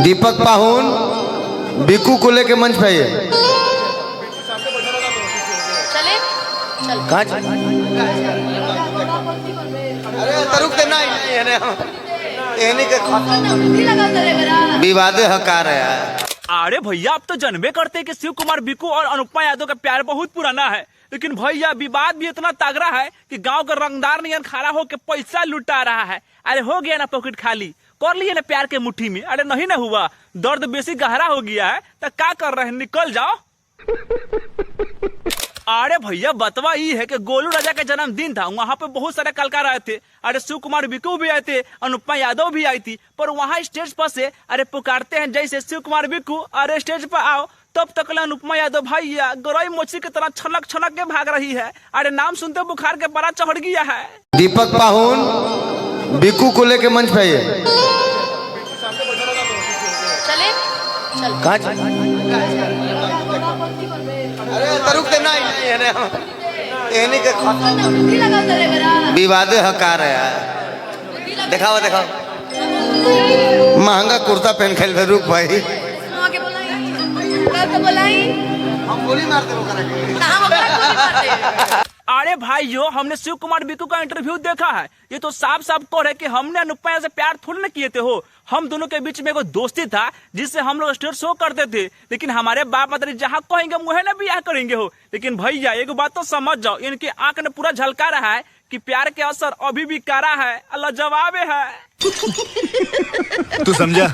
दीपक पाहुन बिकू को लेके मंच पे आइए। चले चल कहाँ अरे तरुक देना ही नहीं है के विवादे हकार है यार। अरे भैया आप तो जानबे करते हैं कि शिव कुमार बिकू और अनुपमा यादव का प्यार बहुत पुराना है, लेकिन भैया विवाद भी इतना तगड़ा है कि गांव का रंगदार नियन खड़ा होकर पैसा लुटा रहा है। अरे हो गया ना पॉकेट खाली, कर लिए ना प्यार के मुट्ठी में। अरे नहीं ना हुआ, दर्द बेसी गहरा हो गया है तो क्या कर रहे हैं, निकल जाओ। अरे भैया बतवा ये है कि गोलू राजा का जन्मदिन था, वहाँ पे बहुत सारे कलाकार आए थे। अरे शिव कुमार बिकू भी आए थे, अनुपमा यादव भी आई थी, पर वहाँ स्टेज पर से अरे पुकारते हैं जैसे शिव कुमार बिकू अरे स्टेज पर आओ, तब तक अनुपमा यादव भैया गरई मोची की तरह छलक छलक के भाग रही है। अरे नाम सुनते बुखार के बड़ा चढ़ गया है। दीपक पाहुन बिकू को लेके मंच पे आइए। चले चल कहाँ अरे तरुक देना ही नहीं है के विवादे हकार है यार। दिखाओ दिखाओ महंगा कुर्ता पहन खेल रुक भाई हम गोली मारते अरे भाइयों हमने शिव कुमार बिकू का इंटरव्यू देखा है, ये तो साफ साफ कह रहे कि हमने अनुपमा से प्यार थोड़ी न किए थे हो। हम दोनों के बीच में एक दोस्ती था जिससे हम लोग स्टेज शो करते थे, लेकिन हमारे बाप मतलब जहाँ कहेंगे मुहे न ब्याह करेंगे हो। लेकिन भैया एक बात तो समझ जाओ, इनकी आंख ने पूरा झलका रहा है कि प्यार के असर अभी भी कारा है। अल्लाह जवाब है। तू समझा?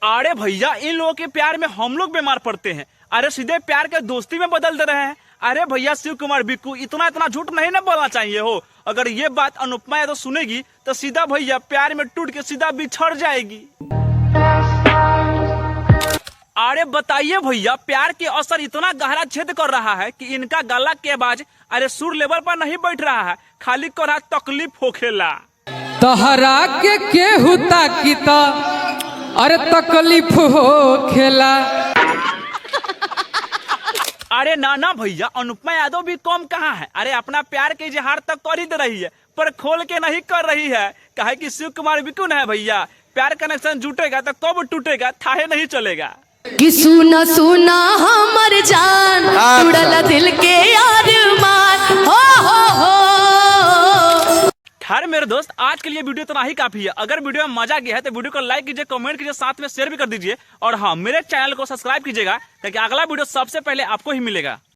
अरे भैया इन लोगों के प्यार में हम लोग बीमार पड़ते हैं, अरे सीधे प्यार के दोस्ती में बदल दे रहे हैं। अरे भैया शिव कुमार बिकू इतना झूठ नहीं ना बोलना चाहिए हो। अगर ये बात अनुपमा यादव सुनेगी तो सीधा भैया प्यार में टूट के सीधा बिछड़ जाएगी। अरे बताइए भैया प्यार के असर इतना गहरा छेद कर रहा है कि इनका गला के आवाज अरे सुर लेवल पर नहीं बैठ रहा है, खाली कर रहा तकलीफ होखेला। तहरा के केहू ताकी त अरे तकलीफ होखेला। अरे ना भैया अनुपमा यादव भी कम कहाँ है, अरे अपना प्यार के इजहार तक कर ही दे रही है, पर खोल के नहीं कर रही है। कहे कि शिव कुमार बिकू न है भैया, प्यार कनेक्शन जुटेगा तो कब टूटेगा थाहे नहीं चलेगा। कि सुना सुना हमर जान उड़ला दिल के अरमान हो। खैर मेरे दोस्त आज के लिए वीडियो इतना ही काफी है। अगर वीडियो में मजा गया है तो वीडियो को लाइक कीजिए, कमेंट कीजिए, साथ में शेयर भी कर दीजिए। और हाँ मेरे चैनल को सब्सक्राइब कीजिएगा ताकि अगला वीडियो सबसे पहले आपको ही मिलेगा।